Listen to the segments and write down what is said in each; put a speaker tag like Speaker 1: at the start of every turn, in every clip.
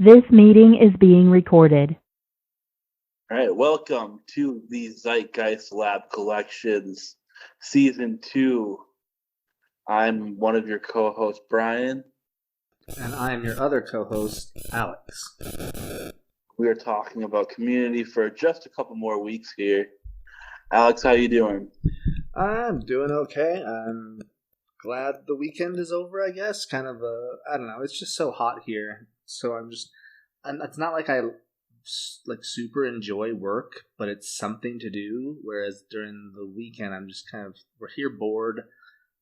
Speaker 1: This meeting is being recorded.
Speaker 2: All right, welcome to the Zeitgeist Lab Collections, Season 2. I'm one of your co-hosts, Brian.
Speaker 3: And I'm your other co-host, Alex.
Speaker 2: We are talking about Community for just a couple more weeks here. Alex, how you doing?
Speaker 3: I'm doing okay. I'm glad the weekend is over, I guess. I don't know, it's just so hot here. So it's not like I super enjoy work, but it's something to do. Whereas during the weekend, I'm just we're here bored.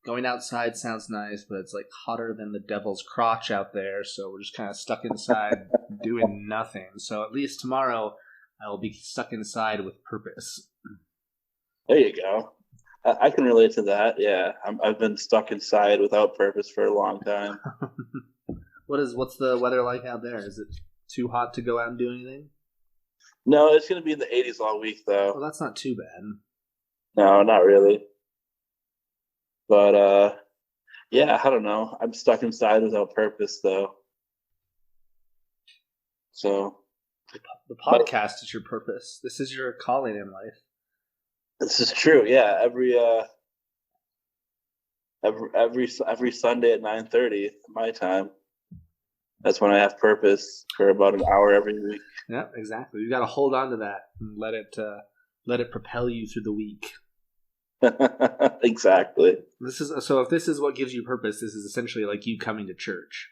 Speaker 3: Going outside sounds nice, but it's like hotter than the devil's crotch out there. So we're just kind of stuck inside doing nothing. So at least tomorrow I will be stuck inside with purpose.
Speaker 2: There you go. I can relate to that. Yeah, I've been stuck inside without purpose for a long time.
Speaker 3: What's the weather like out there? Is it too hot to go out and do anything?
Speaker 2: No, it's going to be in the 80s all week, though.
Speaker 3: Well, that's not too bad.
Speaker 2: No, not really. But, yeah, I don't know. I'm stuck inside without purpose, though. So
Speaker 3: the podcast is your purpose. This is your calling in life.
Speaker 2: This is true. Yeah, every Sunday at 9:30 my time. That's when I have purpose for about an hour every week.
Speaker 3: Yeah, exactly. You got to hold on to that and let it propel you through the week.
Speaker 2: Exactly.
Speaker 3: If this is what gives you purpose, this is essentially like you coming to church.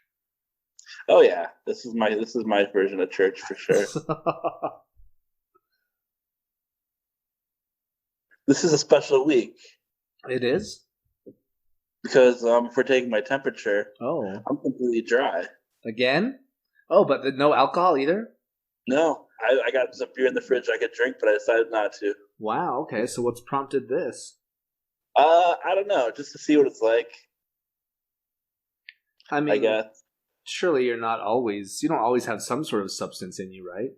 Speaker 2: Oh yeah, this is my version of church for sure. This is a special week.
Speaker 3: It is?
Speaker 2: Because for taking my temperature,
Speaker 3: I'm
Speaker 2: completely dry.
Speaker 3: Again? Oh, but no alcohol either?
Speaker 2: No, I got some beer in the fridge I could drink, but I decided not to.
Speaker 3: Wow, okay, so what's prompted this?
Speaker 2: I don't know, just to see what it's like.
Speaker 3: I mean,
Speaker 2: I guess.
Speaker 3: Surely you don't always have some sort of substance in you, right?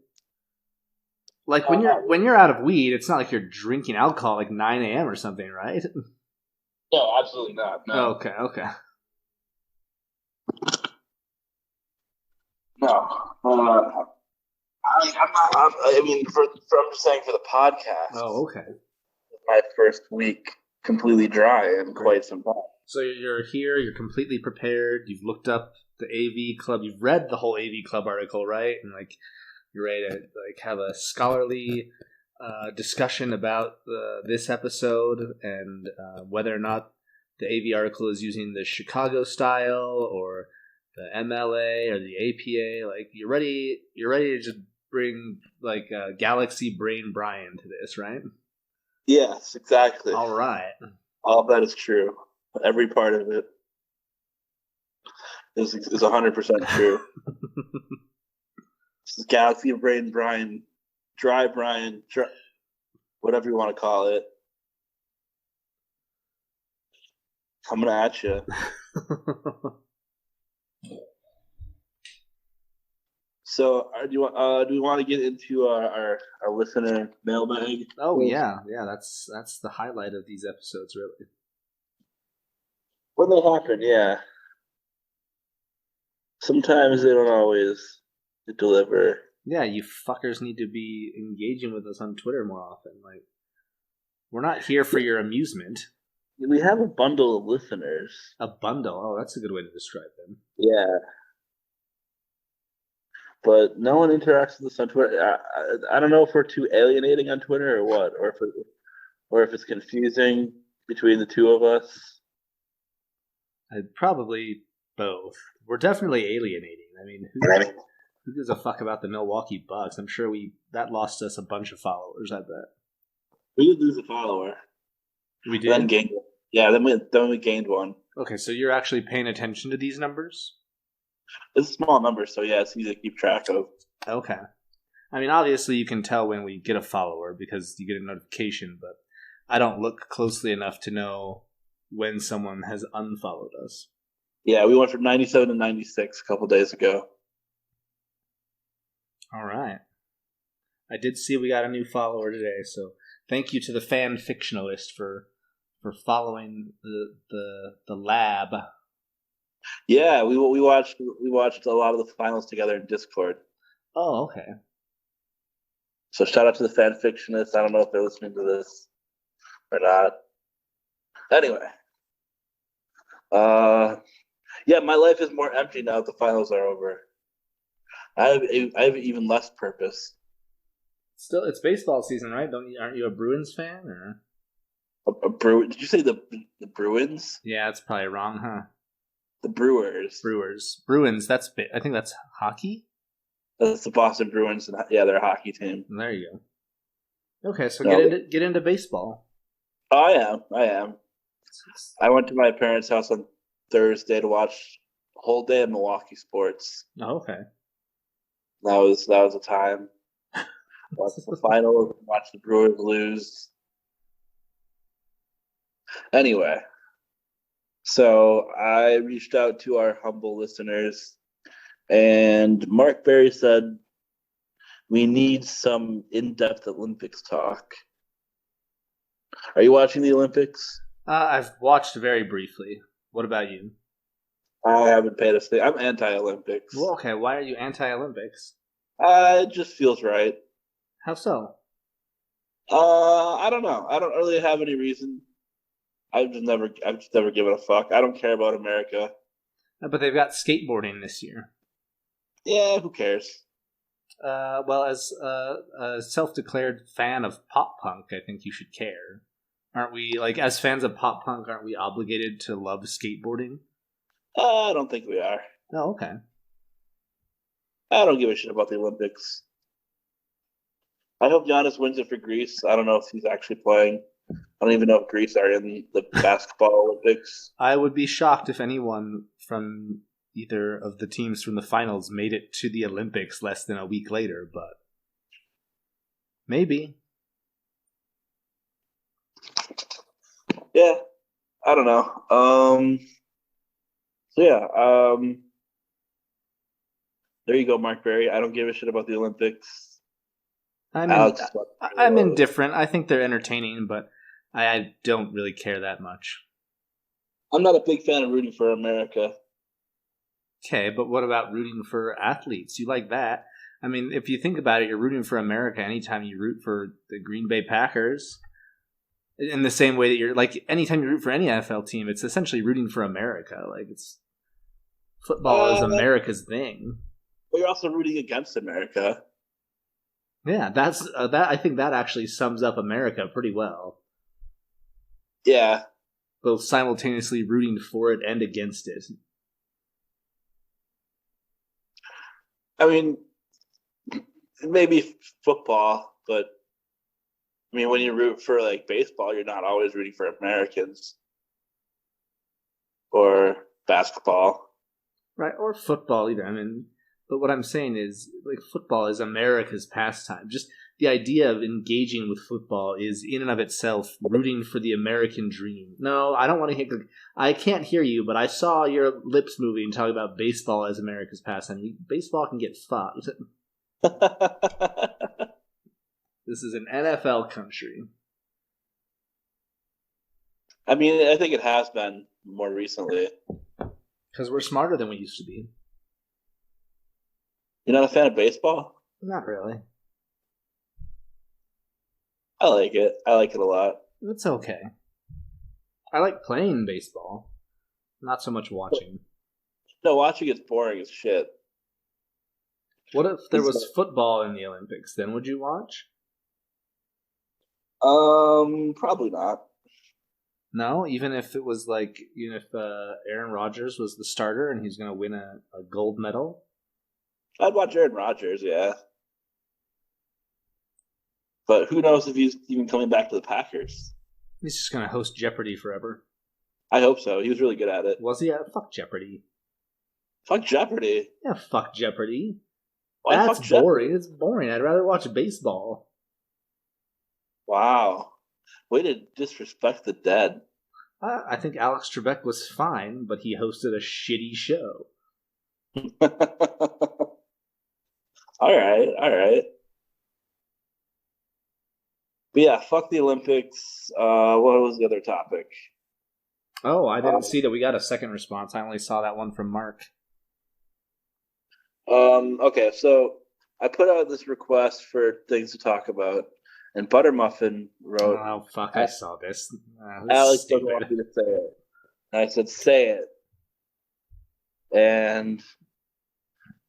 Speaker 3: Like when you're out of weed, it's not like you're drinking alcohol like 9 a.m. or something, right?
Speaker 2: No, absolutely not. No.
Speaker 3: Okay.
Speaker 2: No. I'm just saying for the podcast.
Speaker 3: Oh, okay.
Speaker 2: My first week completely dry in quite some time.
Speaker 3: So you're here, you're completely prepared, you've looked up the AV Club, you've read the whole AV Club article, right? And you're ready to have a scholarly discussion about this episode and whether or not the AV article is using the Chicago style or the MLA or the APA. You're ready to just bring Galaxy Brain Brian to this, right?
Speaker 2: Yes, exactly.
Speaker 3: All right.
Speaker 2: All of that is true. Every part of it is 100% true. This is Galaxy Brain Brian, Dry Brian, whatever you want to call it. Coming at you. So, do we want to get into our listener mailbag?
Speaker 3: Oh yeah, that's the highlight of these episodes, really.
Speaker 2: When they happen, yeah. Sometimes they don't always deliver.
Speaker 3: Yeah, you fuckers need to be engaging with us on Twitter more often. We're not here for your amusement.
Speaker 2: We have a bundle of listeners.
Speaker 3: A bundle? Oh, that's a good way to describe them.
Speaker 2: Yeah. But no one interacts with us on Twitter. I don't know if we're too alienating on Twitter or what, or if it's confusing between the two of us.
Speaker 3: Probably both. We're definitely alienating. I mean, who gives a fuck about the Milwaukee Bucks? I'm sure that lost us a bunch of followers, I bet.
Speaker 2: We did lose a follower.
Speaker 3: We did?
Speaker 2: Then we gained one.
Speaker 3: Okay, so you're actually paying attention to these numbers?
Speaker 2: It's a small number, so yeah, it's easy to keep track of.
Speaker 3: Okay. I mean, obviously you can tell when we get a follower because you get a notification, but I don't look closely enough to know when someone has unfollowed us.
Speaker 2: Yeah, we went from 97 to 96 a couple days ago.
Speaker 3: All right. I did see we got a new follower today, so thank you to the fan fictionalist for following the lab.
Speaker 2: Yeah, we watched a lot of the finals together in Discord.
Speaker 3: Oh, okay.
Speaker 2: So shout out to the fan fictionists. I don't know if they're listening to this or not. Anyway, yeah, my life is more empty now that the finals are over. I have even less purpose.
Speaker 3: Still, it's baseball season, right? Aren't you a Bruins fan? Or
Speaker 2: Did you say the Bruins?
Speaker 3: yeah, that's probably wrong, huh?
Speaker 2: The Brewers.
Speaker 3: Bruins. I think that's hockey.
Speaker 2: That's the Boston Bruins, and yeah, they're a hockey team.
Speaker 3: There you go. Okay, so
Speaker 2: No.
Speaker 3: get into baseball.
Speaker 2: Oh, I am. I went to my parents' house on Thursday to watch the whole day of Milwaukee sports.
Speaker 3: Oh, okay.
Speaker 2: That was a time. Watch the final, watch the Brewers lose. Anyway, so I reached out to our humble listeners, and Mark Berry said we need some in-depth Olympics talk. Are you watching the Olympics?
Speaker 3: I've watched very briefly. What about you?
Speaker 2: I haven't paid a thing. I'm anti-Olympics.
Speaker 3: Well, okay. Why are you anti-Olympics?
Speaker 2: It just feels right.
Speaker 3: How so?
Speaker 2: I don't know. I don't really have any reason. I've just never given a fuck. I don't care about America.
Speaker 3: But they've got skateboarding this year.
Speaker 2: Yeah, who cares?
Speaker 3: Well, as a self-declared fan of pop punk, I think you should care. Aren't we, like, as fans of pop punk, aren't we obligated to love skateboarding?
Speaker 2: I don't think we are.
Speaker 3: Oh, okay.
Speaker 2: I don't give a shit about the Olympics. I hope Giannis wins it for Greece. I don't know if he's actually playing. I don't even know if Greece are in the basketball Olympics.
Speaker 3: I would be shocked if anyone from either of the teams from the finals made it to the Olympics less than a week later, but maybe.
Speaker 2: Yeah, I don't know. So yeah, there you go, Mark Berry. I don't give a shit about the Olympics.
Speaker 3: I'm indifferent. I think they're entertaining, but I don't really care that much.
Speaker 2: I'm not a big fan of rooting for America.
Speaker 3: Okay, but what about rooting for athletes? You like that? I mean, if you think about it, you're rooting for America anytime you root for the Green Bay Packers. In the same way that you're, like, anytime you root for any NFL team, it's essentially rooting for America. Like, it's football is America's thing.
Speaker 2: But you're also rooting against America.
Speaker 3: Yeah, that's that. I think that actually sums up America pretty well.
Speaker 2: Yeah,
Speaker 3: Both simultaneously rooting for it and against it.
Speaker 2: I mean, maybe football, but I mean, when you root for like baseball, you're not always rooting for Americans or basketball,
Speaker 3: Right, or football either. I mean, but what I'm saying is, like, football is America's pastime. Just the idea of engaging with football is, in and of itself, rooting for the American dream. No, I don't want to hear. I can't hear you, but I saw your lips moving talking about baseball as America's pastime. Baseball can get fucked. This is an NFL country.
Speaker 2: I mean, I think it has been more recently.
Speaker 3: Because we're smarter than we used to be.
Speaker 2: You're not a fan of baseball?
Speaker 3: Not really.
Speaker 2: I like it. I like it a lot.
Speaker 3: It's okay. I like playing baseball. Not so much watching.
Speaker 2: No, watching is boring as shit.
Speaker 3: What if there was football in the Olympics? Then would you watch?
Speaker 2: Probably not.
Speaker 3: No, even if it was like, you know, if Aaron Rodgers was the starter and he's going to win a gold medal?
Speaker 2: I'd watch Aaron Rodgers, yeah. But who knows if he's even coming back to the Packers?
Speaker 3: He's just going to host Jeopardy forever.
Speaker 2: I hope so. He was really good at it.
Speaker 3: Was he? Fuck Jeopardy.
Speaker 2: Fuck Jeopardy.
Speaker 3: Yeah, fuck Jeopardy.
Speaker 2: Why
Speaker 3: That's
Speaker 2: fuck
Speaker 3: boring.
Speaker 2: Jeopardy?
Speaker 3: It's boring. I'd rather watch baseball.
Speaker 2: Wow. Way to disrespect the dead.
Speaker 3: I think Alex Trebek was fine, but he hosted a shitty show.
Speaker 2: All right. But yeah, fuck the Olympics. What was the other topic?
Speaker 3: Oh, I didn't see that we got a second response. I only saw that one from Mark.
Speaker 2: Okay, so I put out this request for things to talk about, and Buttermuffin wrote,
Speaker 3: Oh, fuck, I saw this. This
Speaker 2: Alex
Speaker 3: is
Speaker 2: doesn't want me to say it. And I said, say it. And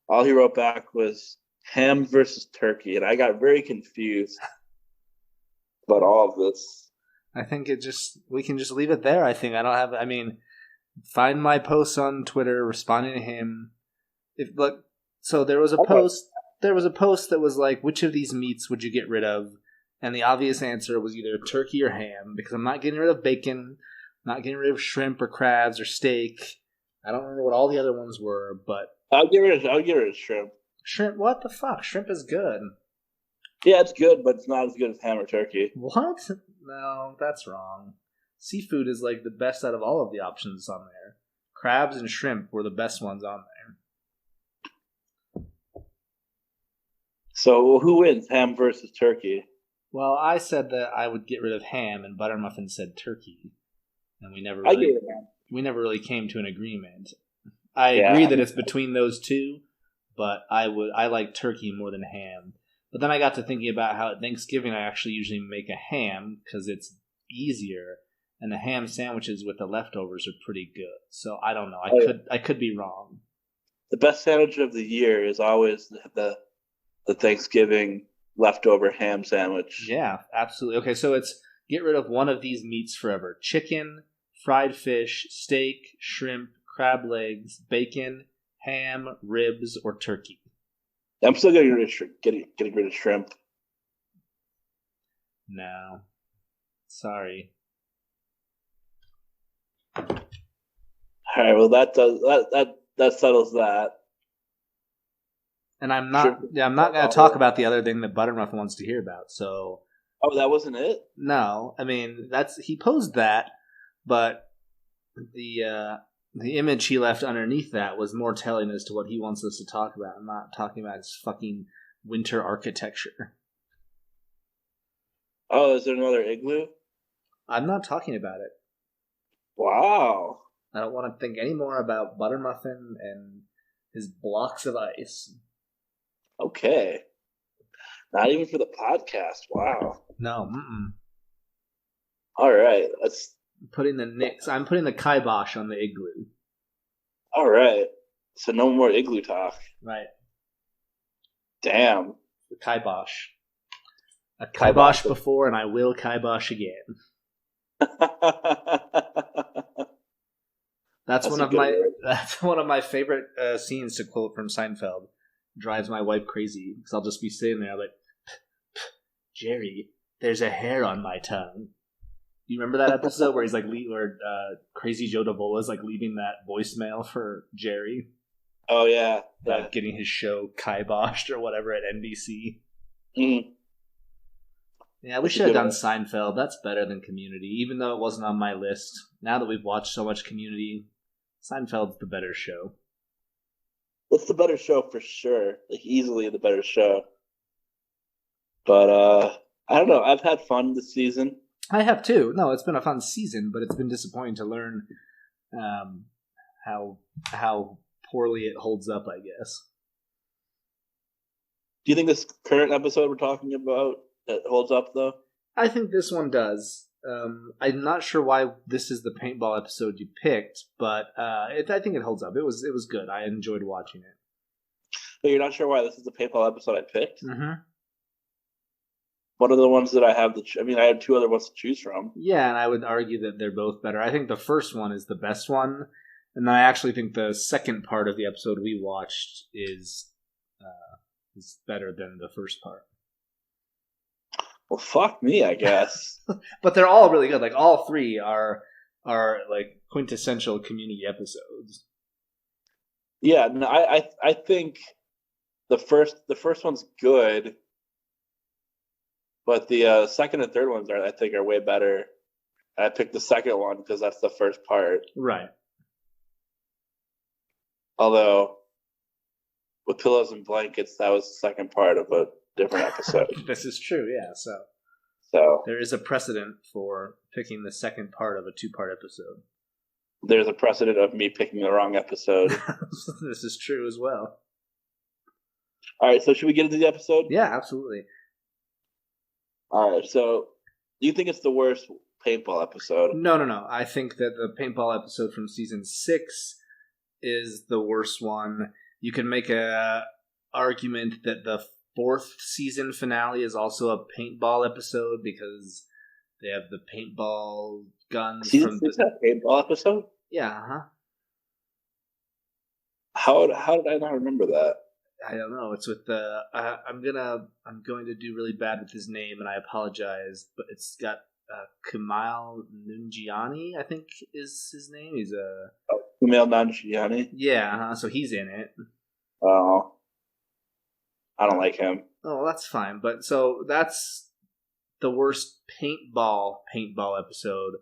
Speaker 2: all he wrote back was ham versus turkey, and I got very confused about all of this.
Speaker 3: I think we can just leave it there. I think find my posts on Twitter responding to him. So there was a post that was like, which of these meats would you get rid of? And the obvious answer was either turkey or ham, because I'm not getting rid of bacon, not getting rid of shrimp or crabs or steak. I don't remember what all the other ones were, but
Speaker 2: I'll get rid of shrimp.
Speaker 3: Shrimp? What the fuck? Shrimp is good.
Speaker 2: Yeah, it's good, but it's not as good as ham or turkey.
Speaker 3: What? No, that's wrong. Seafood is like the best out of all of the options on there. Crabs and shrimp were the best ones on there.
Speaker 2: So who wins, ham versus turkey?
Speaker 3: Well, I said that I would get rid of ham, and Buttermuffin said turkey, and we never really came to an agreement. I agree that it's between those two, but I like turkey more than ham. But then I got to thinking about how at Thanksgiving I actually usually make a ham because it's easier, and the ham sandwiches with the leftovers are pretty good. So I don't know. I could be wrong.
Speaker 2: The best sandwich of the year is always the Thanksgiving leftover ham sandwich.
Speaker 3: Yeah, absolutely. Okay, so it's get rid of one of these meats forever: chicken, fried fish, steak, shrimp, crab legs, bacon, ham, ribs, or turkey.
Speaker 2: I'm still getting rid of shrimp.
Speaker 3: No, sorry.
Speaker 2: All right. Well, that settles that.
Speaker 3: And I'm not going to talk about the other thing that Buttermuffin wants to hear about. So.
Speaker 2: Oh, that wasn't it?
Speaker 3: No, I mean he posed that, but the image he left underneath that was more telling as to what he wants us to talk about. I'm not talking about his fucking winter architecture.
Speaker 2: Oh, is there another igloo?
Speaker 3: I'm not talking about it.
Speaker 2: Wow.
Speaker 3: I don't want to think any more about Buttermuffin and his blocks of ice.
Speaker 2: Okay. Not even for the podcast. Wow.
Speaker 3: No.
Speaker 2: All right.
Speaker 3: I'm putting the kibosh on the igloo.
Speaker 2: All right. So no more igloo talk.
Speaker 3: Right.
Speaker 2: Damn.
Speaker 3: The kibosh. I kibosh before, and I will kibosh again. That's one of my favorite scenes to quote from Seinfeld. Drives my wife crazy because I'll just be sitting there like, Jerry, there's a hair on my tongue. Do you remember that episode where he's like, Crazy Joe Davola's like leaving that voicemail for Jerry?
Speaker 2: Oh yeah,
Speaker 3: about getting his show kiboshed or whatever at NBC.
Speaker 2: Mm.
Speaker 3: Yeah, we should have done Seinfeld. That's better than Community, even though it wasn't on my list. Now that we've watched so much Community, Seinfeld's the better show.
Speaker 2: It's the better show for sure. Like, easily the better show. But I don't know. I've had fun this season.
Speaker 3: I have too. No, it's been a fun season, but it's been disappointing to learn how poorly it holds up, I guess.
Speaker 2: Do you think this current episode we're talking about holds up, though?
Speaker 3: I think this one does. I'm not sure why this is the paintball episode you picked, but I think it holds up. It was good. I enjoyed watching it.
Speaker 2: But you're not sure why this is the paintball episode I picked?
Speaker 3: Mm-hmm.
Speaker 2: What are the ones that I have I have two other ones to choose from.
Speaker 3: Yeah, and I would argue that they're both better. I think the first one is the best one, and then I actually think the second part of the episode we watched is better than the first part.
Speaker 2: Well, fuck me, I guess.
Speaker 3: But they're all really good. Like, all three are like quintessential Community episodes.
Speaker 2: Yeah, no, I think the first one's good, but the second and third ones I think are way better. I picked the second one because that's the first part.
Speaker 3: Right.
Speaker 2: Although, with Pillows and Blankets, that was the second part of a different episode.
Speaker 3: This is true, yeah.
Speaker 2: So
Speaker 3: there is a precedent for picking the second part of a two-part episode.
Speaker 2: there's a precedent of me picking the wrong episode.
Speaker 3: This is true as well.
Speaker 2: All right, so should we get into the episode?
Speaker 3: Yeah, absolutely.
Speaker 2: All right, so do you think it's the worst paintball episode?
Speaker 3: No. I think that the paintball episode from season 6 is the worst one. You can make a argument that the 4th season finale is also a paintball episode because they have the paintball guns.
Speaker 2: Season 6 a paintball episode?
Speaker 3: Yeah, huh?
Speaker 2: How did I not remember that?
Speaker 3: I don't know. It's with the. I'm going to do really bad with his name, and I apologize. But it's got Kumail Nanjiani, I think is his name. He's a
Speaker 2: Kumail Nanjiani.
Speaker 3: Yeah, so he's in it.
Speaker 2: Oh, I don't like him.
Speaker 3: Oh, that's fine. But so that's the worst paintball episode.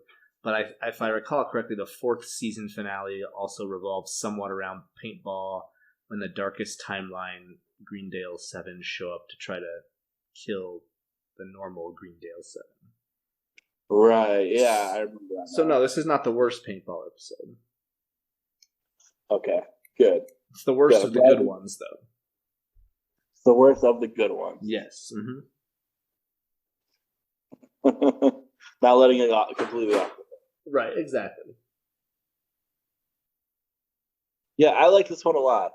Speaker 3: But if I recall correctly, the 4th season finale also revolves somewhat around paintball when the Darkest Timeline Greendale 7 show up to try to kill the normal Greendale 7.
Speaker 2: Right, yeah, I remember that.
Speaker 3: So no, this is not the worst paintball episode.
Speaker 2: Okay, good.
Speaker 3: It's the worst of the good ones, though.
Speaker 2: It's the worst of the good ones.
Speaker 3: Yes.
Speaker 2: Mm-hmm. Not letting it completely off.
Speaker 3: Right, exactly.
Speaker 2: Yeah, I like this one a lot.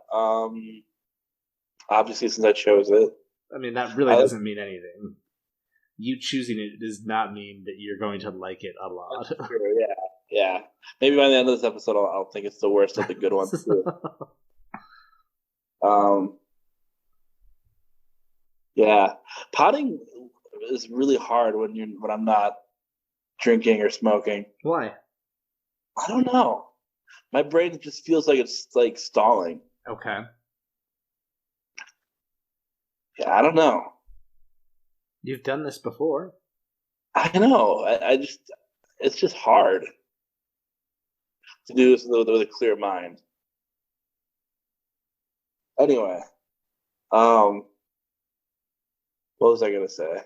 Speaker 2: Obviously, since I chose it.
Speaker 3: I mean, that really doesn't mean anything. You choosing it does not mean that you're going to like it a lot.
Speaker 2: True, yeah. Maybe by the end of this episode, I'll think it's the worst of the good ones too. Yeah, potting is really hard when I'm not drinking or smoking.
Speaker 3: Why?
Speaker 2: I don't know. My brain just feels like it's like stalling.
Speaker 3: Okay.
Speaker 2: Yeah, I don't know.
Speaker 3: You've done this before.
Speaker 2: I know. I just, it's just hard to do this with a clear mind. Anyway, what was I gonna say?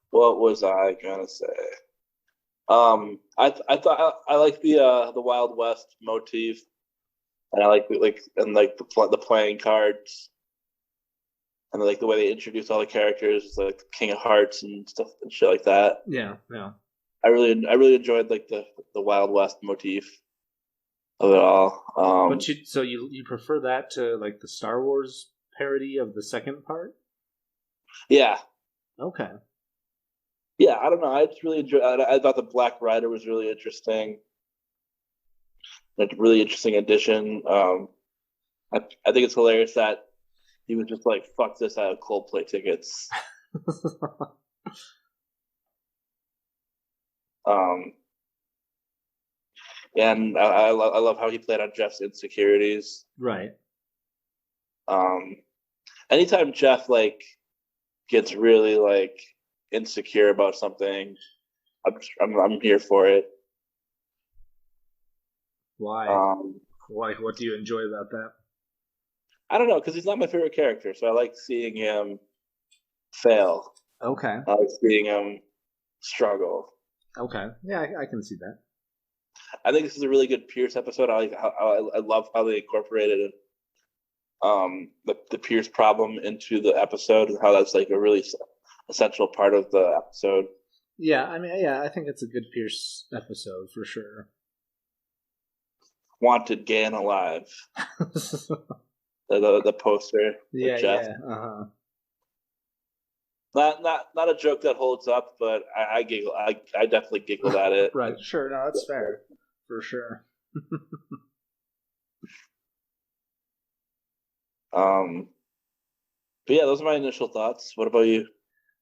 Speaker 2: What was I gonna say? I thought I like the Wild West motif, and I like the playing cards, and I like the way they introduce all the characters, like King of Hearts and stuff and shit like that.
Speaker 3: Yeah.
Speaker 2: I really enjoyed like the Wild West motif of it all.
Speaker 3: But you prefer that to like the Star Wars parody of the second part?
Speaker 2: Yeah.
Speaker 3: Okay.
Speaker 2: Yeah, I don't know. I just really enjoyed. I thought the Black Rider was really interesting. A really interesting addition. I think it's hilarious that he was just like, "Fuck this! I have Coldplay tickets." And I love how he played on Jeff's insecurities.
Speaker 3: Right.
Speaker 2: Anytime Jeff like gets really like insecure about something, I'm here for it.
Speaker 3: Why? Why? What do you enjoy about that?
Speaker 2: I don't know, because he's not my favorite character, so I like seeing him fail.
Speaker 3: Okay.
Speaker 2: I like seeing him struggle.
Speaker 3: Okay. Yeah, I can see that.
Speaker 2: I think this is a really good Pierce episode. I love how they incorporated the Pierce problem into the episode and how that's like a really essential part of the episode.
Speaker 3: Yeah, I mean, yeah, I think it's a good Pierce episode for sure.
Speaker 2: Wanted, gay, and alive. the poster.
Speaker 3: Yeah,
Speaker 2: Jeff.
Speaker 3: yeah.
Speaker 2: Not a joke that holds up, but I giggle. I definitely giggled at it.
Speaker 3: Right, sure. No, that's fair. For sure.
Speaker 2: But yeah, those are my initial thoughts. What about you?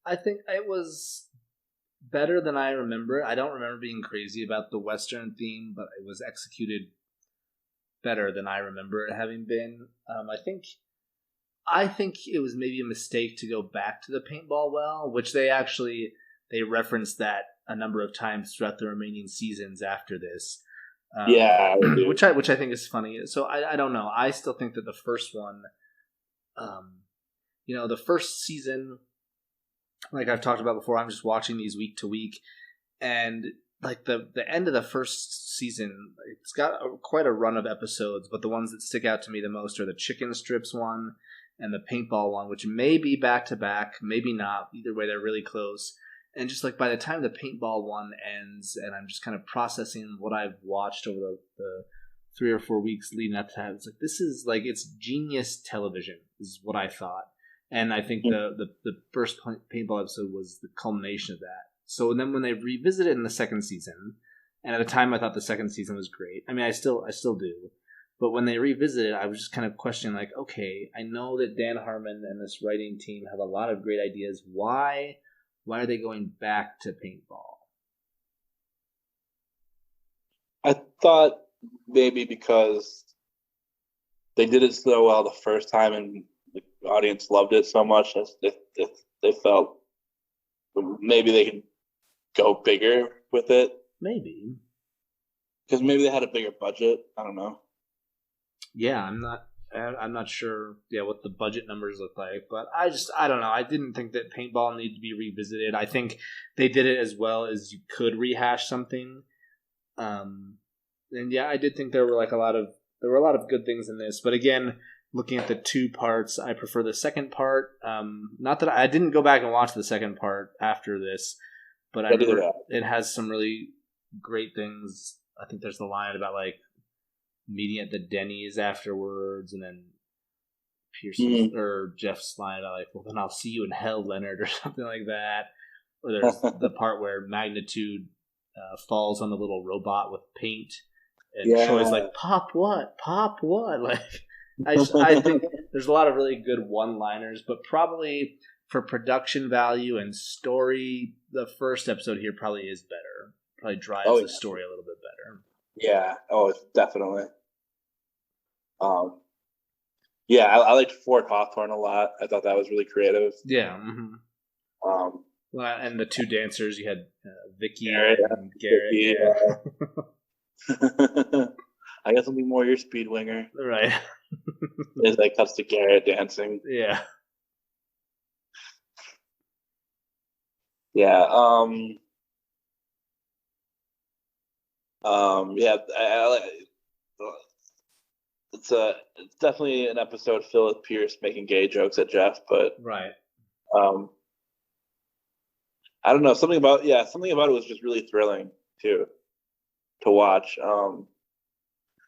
Speaker 3: I think it was better than I remember. I don't remember being crazy about the Western theme, but it was executed better than I remember it having been. I think it was maybe a mistake to go back to the paintball well, which they referenced that a number of times throughout the remaining seasons after this.
Speaker 2: Yeah,
Speaker 3: which I think is funny. So I don't know. I still think that the first one, the first season, like I've talked about before, I'm just watching these week to week. and like the end of the first season, it's got quite a run of episodes, but the ones that stick out to me the most are the chicken strips one and the paintball one, which may be back to back, maybe not. Either way, they're really close. And just like by the time the paintball one ends, and I'm just kind of processing what I've watched over the 3 or 4 weeks leading up to that, it's like, this is like, it's genius television is what I thought. And I think the first paintball episode was the culmination of that. So then when they revisited it in the second season, and at the time I thought the second season was great. I mean, I still do. But when they revisited, I was just kind of questioning, like, okay, I know that Dan Harmon and this writing team have a lot of great ideas. Why are they going back to paintball?
Speaker 2: I thought maybe because they did it so well the first time and the audience loved it so much that they felt maybe they could go bigger with it.
Speaker 3: Maybe.
Speaker 2: Because maybe they had a bigger budget. I don't know.
Speaker 3: Yeah, I'm not sure what the budget numbers look like, but I don't know. I didn't think that paintball needed to be revisited. I think they did it as well as you could rehash something. And yeah, I did think there were a lot of good things in this, but again, looking at the 2 parts, I prefer the second part. Not that I didn't go back and watch the second part after this, but I remember it has some really great things. I think there's the line about like meeting at the Denny's afterwards, and then Pearson or Jeff's line about like, well, then I'll see you in hell, Leonard, or something like that. Or there's the part where Magnitude falls on the little robot with paint, and Troy's like, "Pop what? Pop what?" Like, I think there's a lot of really good one-liners, but probably for production value and story, the first episode here probably is better. Probably drives the story a little bit better.
Speaker 2: Yeah. Oh, definitely. I liked Fort Hawthorne a lot. I thought that was really creative.
Speaker 3: Yeah. Mm-hmm. Well, and the 2 dancers, you had Vicky and Garrett.
Speaker 2: Yeah. I guess I'll be more your speed winger.
Speaker 3: Right.
Speaker 2: As like cuts to Garrett dancing.
Speaker 3: Yeah.
Speaker 2: Yeah. It's definitely an episode filled with Pierce making gay jokes at Jeff, but
Speaker 3: right.
Speaker 2: I don't know, something about it was just really thrilling too to watch.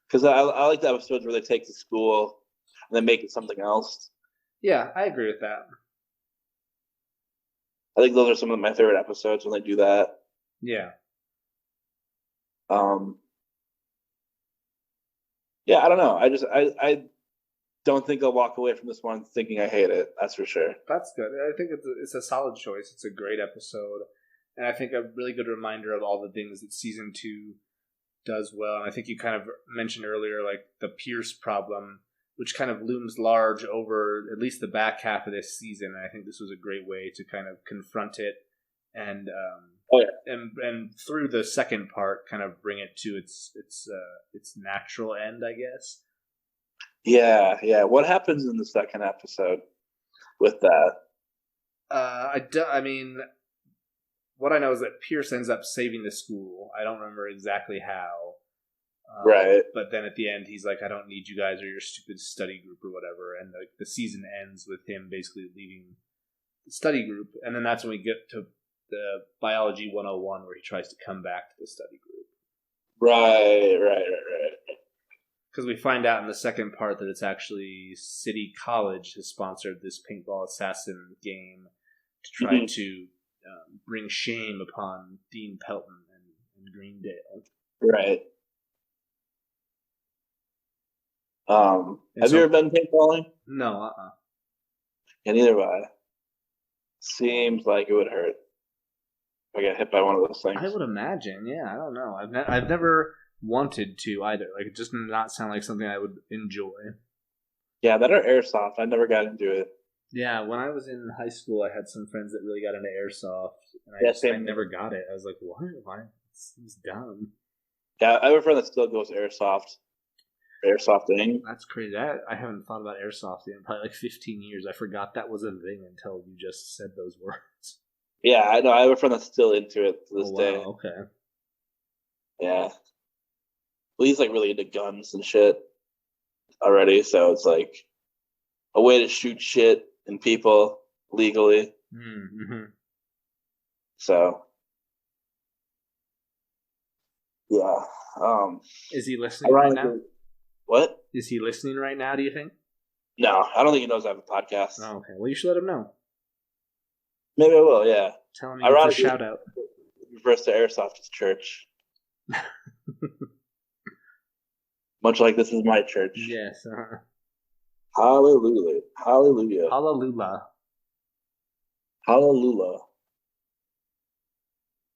Speaker 2: Because I like the episodes where they take the school and then make it something else.
Speaker 3: Yeah, I agree with that.
Speaker 2: I think those are some of my favorite episodes when they do that.
Speaker 3: Yeah.
Speaker 2: I don't know. I don't think I'll walk away from this one thinking I hate it. That's for sure.
Speaker 3: That's good. I think it's a solid choice. It's a great episode, and I think a really good reminder of all the things that season 2 does well. And I think you kind of mentioned earlier, like the Pierce problem, which kind of looms large over at least the back half of this season. And I think this was a great way to kind of confront it and and through the second part, kind of bring it to its natural end, I guess.
Speaker 2: Yeah. What happens in the second episode with that?
Speaker 3: I mean, what I know is that Pierce ends up saving the school. I don't remember exactly how.
Speaker 2: Right.
Speaker 3: But then at the end, he's like, I don't need you guys or your stupid study group or whatever. And the season ends with him basically leaving the study group. And then that's when we get to the Biology 101, where he tries to come back to the study group.
Speaker 2: Right.
Speaker 3: Because we find out in the second part that it's actually City College has sponsored this paintball assassin game to try to bring shame upon Dean Pelton and Greendale.
Speaker 2: Right. Have you ever been paintballing?
Speaker 3: No,
Speaker 2: Yeah, neither have I. Seems like it would hurt if I got hit by one of those things.
Speaker 3: I would imagine, yeah. I don't know. I've never wanted to either. Like, it just did not sound like something I would enjoy.
Speaker 2: Yeah, that or airsoft. I never got into it.
Speaker 3: Yeah, when I was in high school, I had some friends that really got into airsoft, and I never got it. I was like, what? Why? This seems dumb.
Speaker 2: Yeah, I have a friend that still goes airsofting.
Speaker 3: That's crazy. I haven't thought about airsoft in probably like 15 years. I forgot that was a thing until you just said those words.
Speaker 2: Yeah, I know. I have a friend that's still into it to this day.
Speaker 3: Okay.
Speaker 2: Yeah. Well, he's like really into guns and shit already, so it's like a way to shoot shit and people legally.
Speaker 3: Mm-hmm.
Speaker 2: So yeah.
Speaker 3: Is he listening right now?
Speaker 2: What?
Speaker 3: Is he listening right now, do you think?
Speaker 2: No, I don't think he knows I have a podcast.
Speaker 3: Oh, okay. Well, you should let him know.
Speaker 2: Maybe I will, yeah.
Speaker 3: Tell him it's a shout out.
Speaker 2: Reverse to Airsoft's church. Much like this is my church.
Speaker 3: Yes.
Speaker 2: Hallelujah. Hallelujah.
Speaker 3: Hallelujah.
Speaker 2: Hallelujah.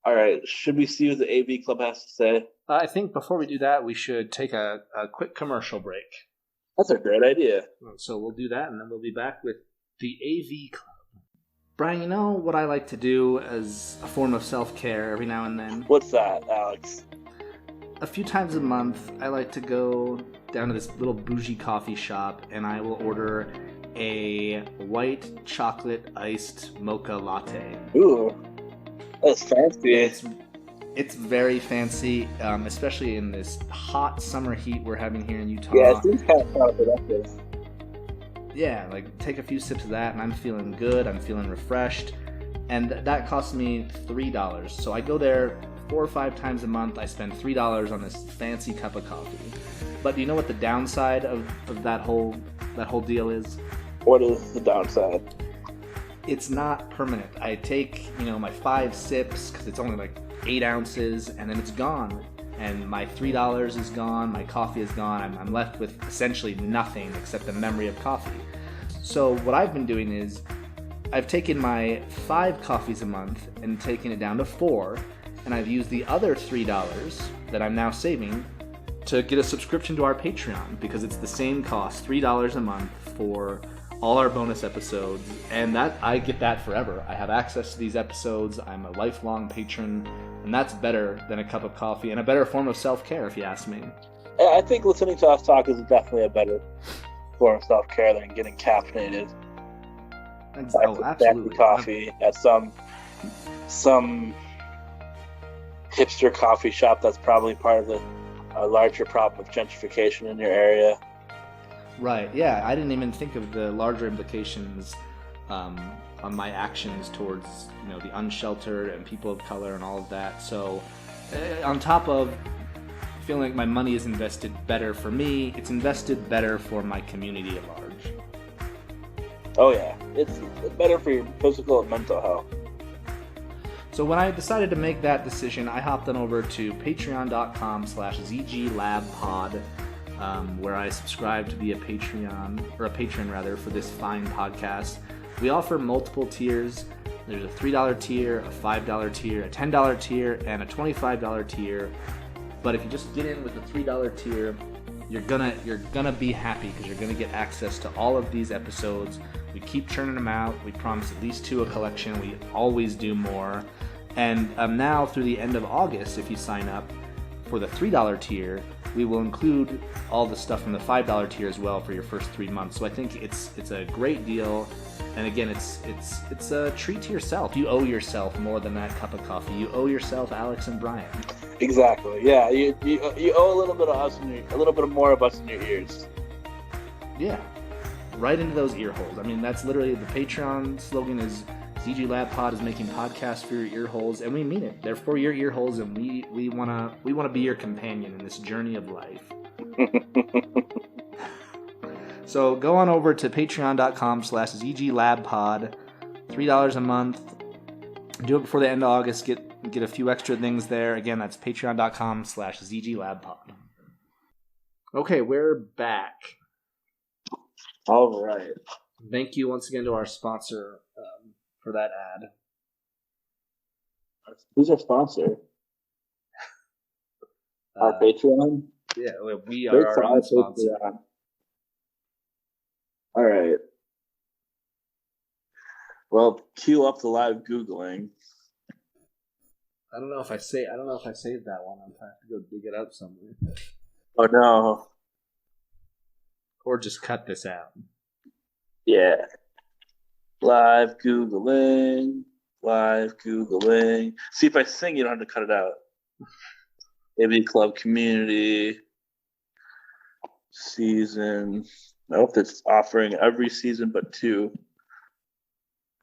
Speaker 2: All right. Should we see what the AV Club has to say?
Speaker 3: I think before we do that, we should take a quick commercial break.
Speaker 2: That's a great idea.
Speaker 3: So we'll do that, and then we'll be back with the AV Club. Brian, you know what I like to do as a form of self-care every now and then?
Speaker 2: What's that, Alex?
Speaker 3: A few times a month, I like to go down to this little bougie coffee shop, and I will order a white chocolate iced mocha latte.
Speaker 2: Ooh, that's fancy.
Speaker 3: It's very fancy, especially in this hot summer heat we're having here in Utah.
Speaker 2: Yeah, it seems kind of counterproductive.
Speaker 3: Yeah, like take a few sips of that and I'm feeling good, I'm feeling refreshed, and that costs me $3. So I go there 4 or 5 times a month, I spend $3 on this fancy cup of coffee. But do you know what the downside of that whole deal is?
Speaker 2: What is the downside?
Speaker 3: It's not permanent. I take, my 5 sips, because it's only like 8 ounces, and then it's gone. And my $3 is gone, my coffee is gone, I'm left with essentially nothing except the memory of coffee. So what I've been doing is, I've taken my 5 coffees a month and taken it down to 4, and I've used the other $3 that I'm now saving to get a subscription to our Patreon, because it's the same cost, $3 a month for all our bonus episodes, and that I get that forever. I have access to these episodes, I'm a lifelong patron, and that's better than a cup of coffee, and a better form of self-care, if you ask me.
Speaker 2: I think listening to us talk is definitely a better form of self-care than getting caffeinated.
Speaker 3: Oh, absolutely.
Speaker 2: Coffee at some hipster coffee shop that's probably part of a larger problem of gentrification in your area.
Speaker 3: Right, yeah, I didn't even think of the larger implications on my actions towards, the unsheltered and people of color and all of that. So, on top of feeling like my money is invested better for me, it's invested better for my community at large.
Speaker 2: Oh yeah, it's better for your physical and mental health.
Speaker 3: So when I decided to make that decision, I hopped on over to patreon.com/zglabpod, where I subscribe to be a patron for this fine podcast. We offer multiple tiers. There's a $3 tier, a $5 tier, a $10 tier, and a $25 tier. But if you just get in with the $3 tier, you're gonna be happy, because you're gonna get access to all of these episodes. We keep churning them out. We promise at least 2 a collection. We always do more. And now through the end of August, if you sign up for the $3 tier, we will include all the stuff from the $5 tier as well for your first 3 months. So I think it's a great deal. And again, it's a treat to yourself. You owe yourself more than that cup of coffee. You owe yourself Alex and Brian.
Speaker 2: Exactly. Yeah, you owe a little bit of us, a little bit more of us in your ears.
Speaker 3: Yeah, right into those ear holes. I mean, that's literally the Patreon slogan is ZG Lab Pod is making podcasts for your ear holes, and we mean it. They're for your ear holes, and we wanna be your companion in this journey of life. So go on over to patreon.com/zglabpod, $3 a month. Do it before the end of August. Get a few extra things there. Again, that's patreon.com/zglabpod. Okay, we're back.
Speaker 2: All right.
Speaker 3: Thank you once again to our sponsor for that ad.
Speaker 2: Who's our sponsor? Our Patreon?
Speaker 3: Yeah, we are our own sponsor.
Speaker 2: Patreon. All right. Well, cue up the live Googling.
Speaker 3: I don't know if I saved that one. I'm trying to go dig it up somewhere.
Speaker 2: Oh no.
Speaker 3: Or just cut this out.
Speaker 2: Yeah. Live Googling. Live Googling. See, if I sing, you don't have to cut it out. AV Club Community season. I hope it's offering every season but 2.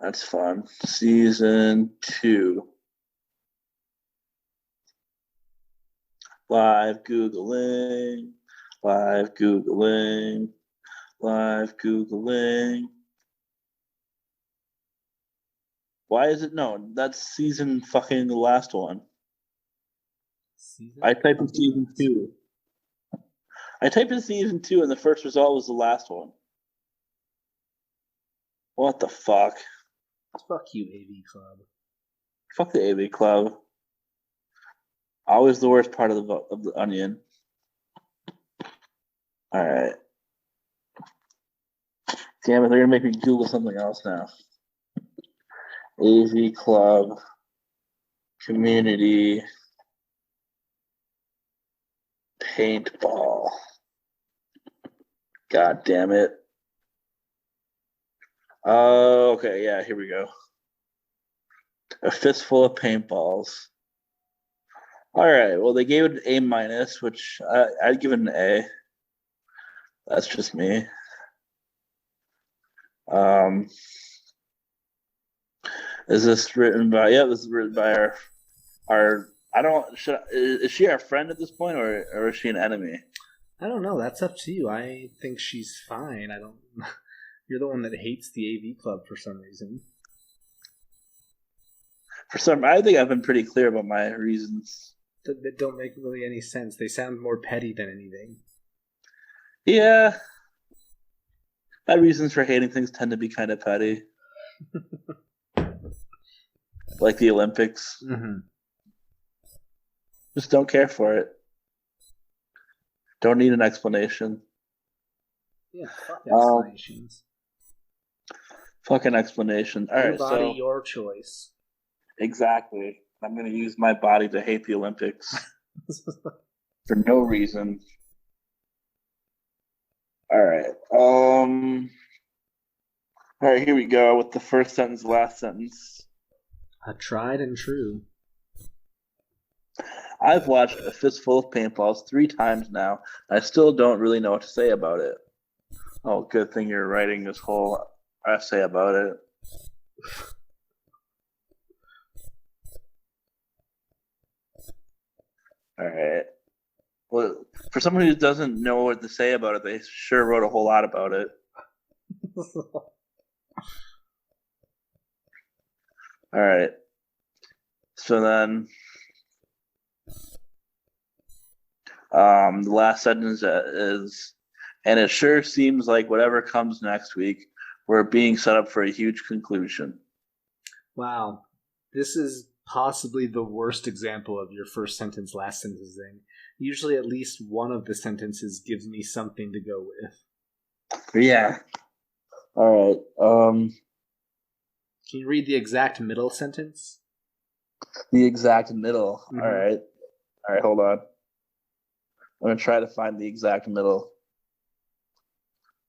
Speaker 2: That's fun. Season 2. Live Googling. Live Googling. Live Googling. Why is it no? That's season fucking the last one. I typed in season 2. I typed in season 2 and the first result was the last one. What the fuck?
Speaker 3: Fuck you, AV Club.
Speaker 2: Fuck the AV Club. Always the worst part of the onion. All right. Damn it, they're gonna make me Google something else now. AV Club Community Paintball. God damn it. Okay, yeah, here we go. A fistful of paintballs. All right, well, they gave it an A-, which I'd give it an A. That's just me. Is this written by? Yeah, this is written by our. I don't. Is she our friend at this point, or is she an enemy?
Speaker 3: I don't know. That's up to you. I think she's fine. I don't. You're the one that hates the AV Club for some reason.
Speaker 2: I think I've been pretty clear about my reasons.
Speaker 3: That don't make really any sense. They sound more petty than anything.
Speaker 2: Yeah. My reasons for hating things tend to be kind of petty. Like the Olympics.
Speaker 3: Mm-hmm.
Speaker 2: Just don't care for it. Don't need an explanation.
Speaker 3: Yeah, fuck explanations.
Speaker 2: Fucking explanation. All right,
Speaker 3: your body,
Speaker 2: so
Speaker 3: your choice.
Speaker 2: Exactly. I'm going to use my body to hate the Olympics for no reason. All right. All right, here we go with the first sentence, last sentence.
Speaker 3: A tried and true.
Speaker 2: I've watched A Fistful of Paintballs 3 times now. I still don't really know what to say about it. Oh, good thing you're writing this whole essay about it. All right. Well, for someone who doesn't know what to say about it, they sure wrote a whole lot about it. All right. So then, the last sentence is, and it sure seems like whatever comes next week, we're being set up for a huge conclusion.
Speaker 3: Wow. This is possibly the worst example of your first sentence, last sentence thing. Usually at least one of the sentences gives me something to go with.
Speaker 2: Yeah. All right.
Speaker 3: Can you read the exact middle sentence?
Speaker 2: The exact middle.
Speaker 3: Mm-hmm.
Speaker 2: All right. All right, hold on. I'm going to try to find the exact middle.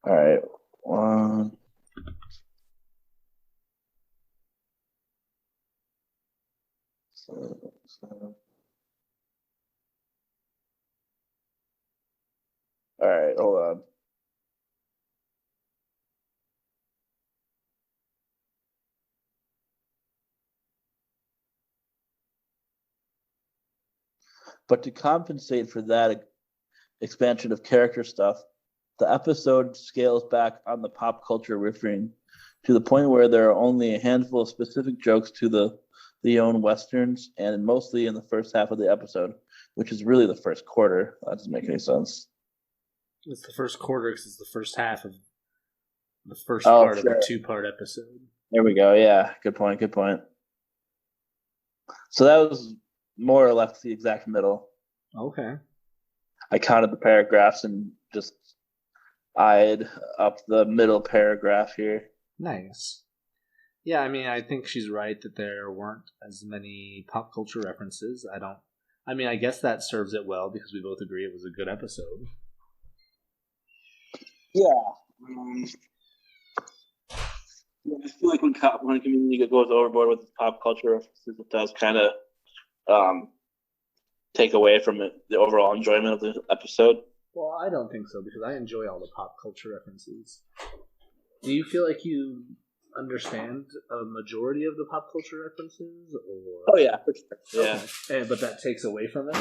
Speaker 2: All right. 1. So. All right, hold on. But to compensate for that expansion of character stuff, the episode scales back on the pop culture riffing to the point where there are only a handful of specific jokes to the own westerns, and mostly in the first half of the episode, which is really the first quarter. That doesn't make any sense.
Speaker 3: It's the first quarter because it's the first half of the first part of a 2-part episode.
Speaker 2: There we go. Yeah, good point. Good point. So that was more or less the exact middle.
Speaker 3: Okay.
Speaker 2: I counted the paragraphs and just eyed up the middle paragraph here.
Speaker 3: Nice. Yeah, I mean, I think she's right that there weren't as many pop culture references. I guess that serves it well because we both agree it was a good episode.
Speaker 2: Yeah. I feel like when a community goes overboard with pop culture references, it does kind of um, take away from it, the overall enjoyment of the episode.
Speaker 3: Well, I don't think so because I enjoy all the pop culture references. Do you feel like you understand a majority of the pop culture references, or?
Speaker 2: Oh yeah, for sure. Yeah.
Speaker 3: Okay. But that takes away from it.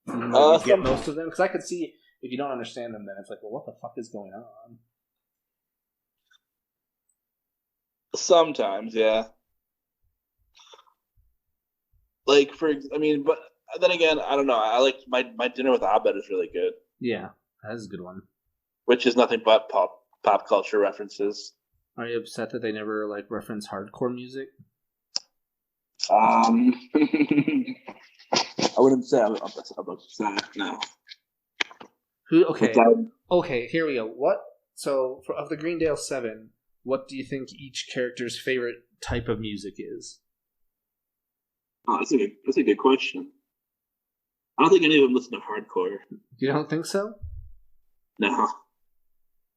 Speaker 3: You get most of them because I could see if you don't understand them, then it's like, well, what the fuck is going on?
Speaker 2: Sometimes, yeah. Like but then again, I don't know. I like my dinner with Abed is really good.
Speaker 3: Yeah, that's a good one.
Speaker 2: Which is nothing but pop culture references.
Speaker 3: Are you upset that they never like reference hardcore music?
Speaker 2: I wouldn't say I'm upset. No.
Speaker 3: Who? Okay. Okay. Here we go. What? So, of the Greendale 7, what do you think each character's favorite type of music is?
Speaker 2: Oh, that's a good question. I don't think any of them listen to hardcore.
Speaker 3: You don't think so?
Speaker 2: No.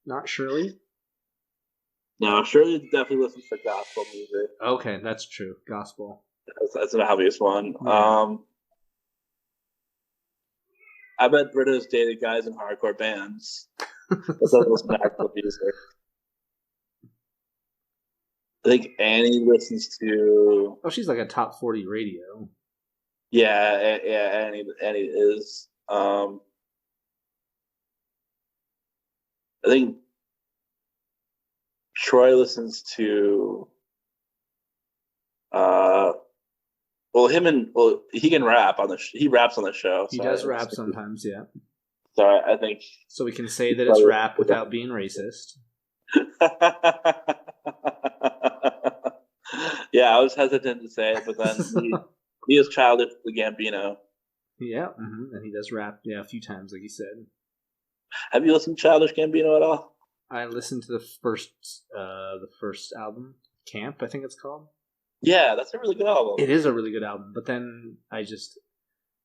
Speaker 3: Not Shirley?
Speaker 2: No, Shirley definitely listens to gospel music.
Speaker 3: Okay, that's true. Gospel.
Speaker 2: That's an obvious one.
Speaker 3: Yeah.
Speaker 2: I bet Britta's dated guys in hardcore bands. That doesn't listen to actual music. I think Annie listens to.
Speaker 3: Oh, she's like a top 40 radio.
Speaker 2: Yeah, Annie is. I think Troy listens to. He can rap on he raps on the show.
Speaker 3: He does rap sometimes, yeah.
Speaker 2: So I think.
Speaker 3: So we can say that it's rap without being racist.
Speaker 2: Yeah, I was hesitant to say it, but then he is childish the Gambino.
Speaker 3: Yeah, and he does rap, a few times, like you said.
Speaker 2: Have you listened to Childish Gambino at all?
Speaker 3: I listened to the first album, Camp, I think it's called.
Speaker 2: Yeah, that's a really good album.
Speaker 3: It is a really good album, but then I didn't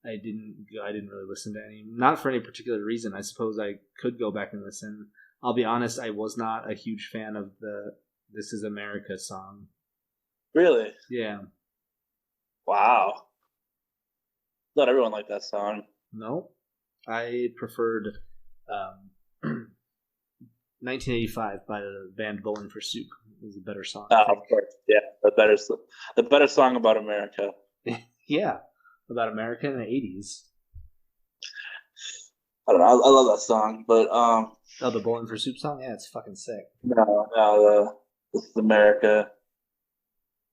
Speaker 3: really listen to any, not for any particular reason. I suppose I could go back and listen. I'll be honest, I was not a huge fan of the "This Is America" song.
Speaker 2: Really?
Speaker 3: Yeah.
Speaker 2: Wow. Not everyone liked that song.
Speaker 3: No, I preferred 1985 by the band Bowling for Soup. It was a better song.
Speaker 2: Oh, of course. Yeah, the better song about America.
Speaker 3: Yeah, about America in the 80s.
Speaker 2: I don't know. I love that song, but
Speaker 3: Oh, the Bowling for Soup song? Yeah, it's fucking sick.
Speaker 2: No, this is America.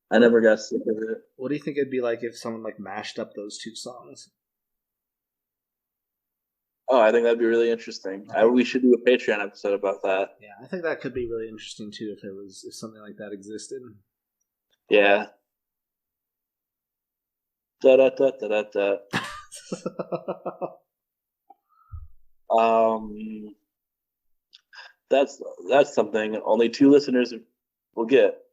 Speaker 2: I never got sick of it.
Speaker 3: What do you think it'd be like if someone like mashed up those two songs?
Speaker 2: Oh, I think that'd be really interesting. We should do a Patreon episode about that.
Speaker 3: Yeah, I think that could be really interesting too if something like that existed.
Speaker 2: Yeah. Da da da da da da. That's something only 2 listeners will get.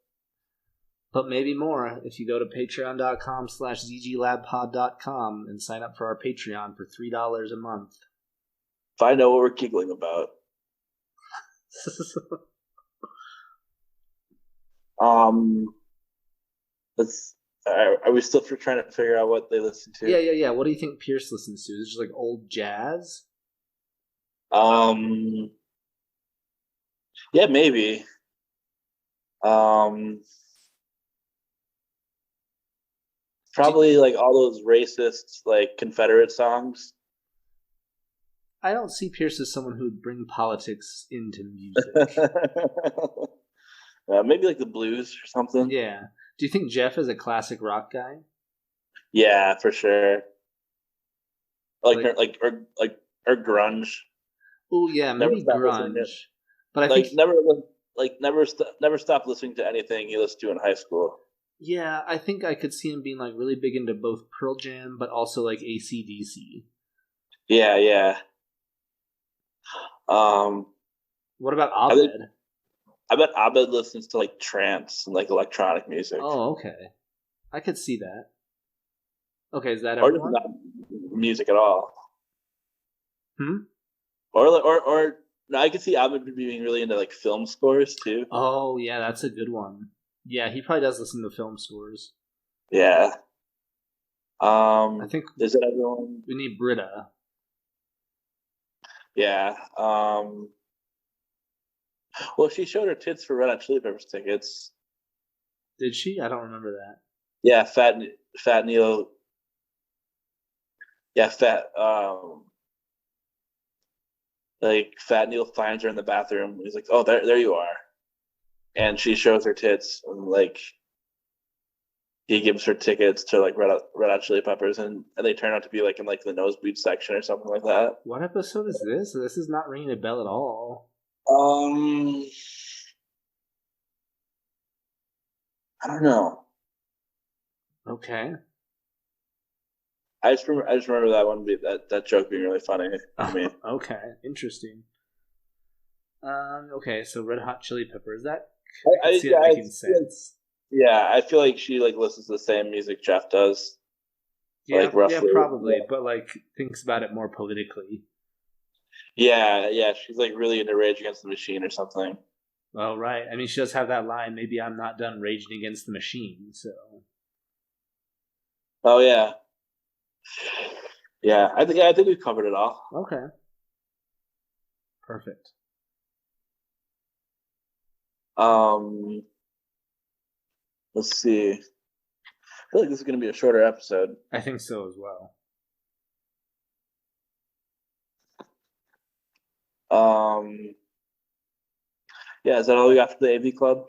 Speaker 3: But maybe more if you go to patreon.com/zglabpod.com and sign up for our Patreon for $3 a month.
Speaker 2: Find out what we're giggling about. Are we still trying to figure out what they listen to?
Speaker 3: Yeah. What do you think Pierce listens to? Is it just like old jazz?
Speaker 2: Yeah, maybe. Probably like all those racist, like Confederate songs.
Speaker 3: I don't see Pierce as someone who would bring politics into music.
Speaker 2: Maybe like the blues or something.
Speaker 3: Yeah. Do you think Jeff is a classic rock guy?
Speaker 2: Yeah, for sure. Or grunge.
Speaker 3: Oh yeah, maybe grunge. But I think
Speaker 2: never stop listening to anything you listened to in high school.
Speaker 3: Yeah, I think I could see him being like really big into both Pearl Jam, but also like AC/DC.
Speaker 2: Yeah.
Speaker 3: What about Abed?
Speaker 2: I bet Abed listens to like trance and like electronic music.
Speaker 3: Oh, okay. I could see that. Okay, is that
Speaker 2: or
Speaker 3: everyone?
Speaker 2: Not music at all?
Speaker 3: Hmm.
Speaker 2: Or No, I could see Albert being really into like film scores too.
Speaker 3: Oh yeah, that's a good one. Yeah, he probably does listen to film scores.
Speaker 2: Yeah.
Speaker 3: I think
Speaker 2: Is it everyone?
Speaker 3: we need Britta.
Speaker 2: Yeah. Well, she showed her tits for Red Hot Chili Peppers tickets.
Speaker 3: Did she? I don't remember that.
Speaker 2: Yeah, Fat Neil. Yeah, Fat Neil finds her in the bathroom. He's like, "Oh, there you are," and she shows her tits, and like he gives her tickets to like Red Hot Chili Peppers, and they turn out to be like in like the nosebleed section or something like that.
Speaker 3: What episode is this? This is not ringing a bell at all.
Speaker 2: I don't know.
Speaker 3: Okay.
Speaker 2: I just remember that one that joke being really funny to me.
Speaker 3: Okay, interesting. Okay, so Red Hot Chili Peppers. That I
Speaker 2: I
Speaker 3: see it making sense.
Speaker 2: Yeah, I feel like she like listens to the same music Jeff does.
Speaker 3: Yeah,
Speaker 2: like roughly,
Speaker 3: probably, but like thinks about it more politically.
Speaker 2: Yeah, she's like really into Rage Against the Machine or something.
Speaker 3: Well, right. I mean, she does have that line. Maybe I'm not done raging against the machine. So.
Speaker 2: Oh yeah. Yeah, I think we've covered it all.
Speaker 3: Okay. Perfect.
Speaker 2: Let's see. I feel like this is going to be a shorter episode.
Speaker 3: I think so as well.
Speaker 2: Yeah, is that all we got for the AV Club?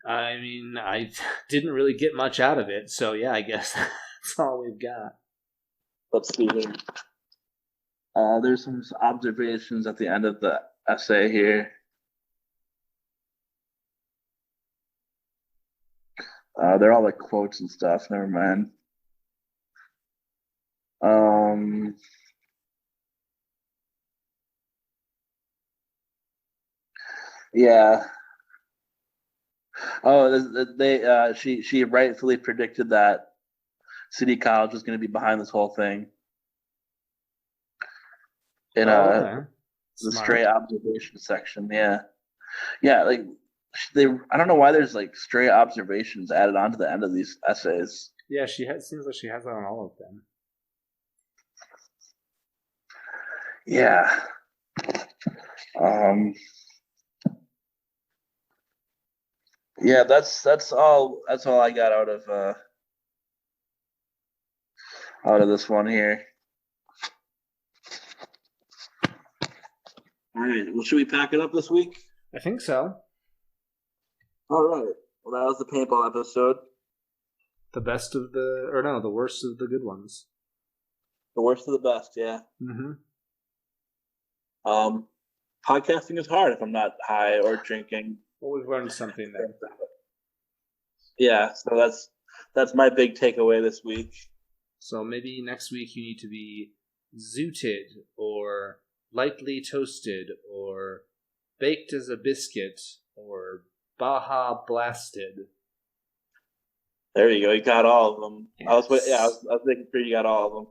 Speaker 3: I mean, I didn't really get much out of it, so yeah, I guess that's all we've got.
Speaker 2: Let's see here. There's some observations at the end of the essay here. They're all like quotes and stuff. Never mind. Yeah. Oh, she rightfully predicted that City College was going to be behind this whole thing. In
Speaker 3: okay.
Speaker 2: The
Speaker 3: Smart.
Speaker 2: stray observation section, yeah, like I don't know why there's like stray observations added on to the end of these essays.
Speaker 3: Yeah, seems like she has that on all of them.
Speaker 2: Yeah. Yeah, that's all I got out of this one here. All right. Well, should we pack it up this week?
Speaker 3: I think so.
Speaker 2: All right. Well, that was the paintball episode.
Speaker 3: The worst of the good ones.
Speaker 2: The worst of the best, yeah.
Speaker 3: Mm-hmm.
Speaker 2: Podcasting is hard if I'm not high or drinking.
Speaker 3: Well, we've learned something then.
Speaker 2: Yeah, so that's my big takeaway this week.
Speaker 3: So maybe next week you need to be zooted or lightly toasted or baked as a biscuit or Baja blasted.
Speaker 2: There you go. You got all of them.
Speaker 3: Yes.
Speaker 2: I was making sure you got all of them.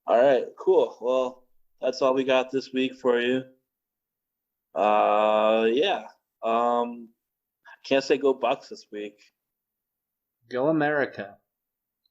Speaker 2: All right, cool. Well, that's all we got this week for you. Yeah. Can't say go Bucks this week.
Speaker 3: Go America.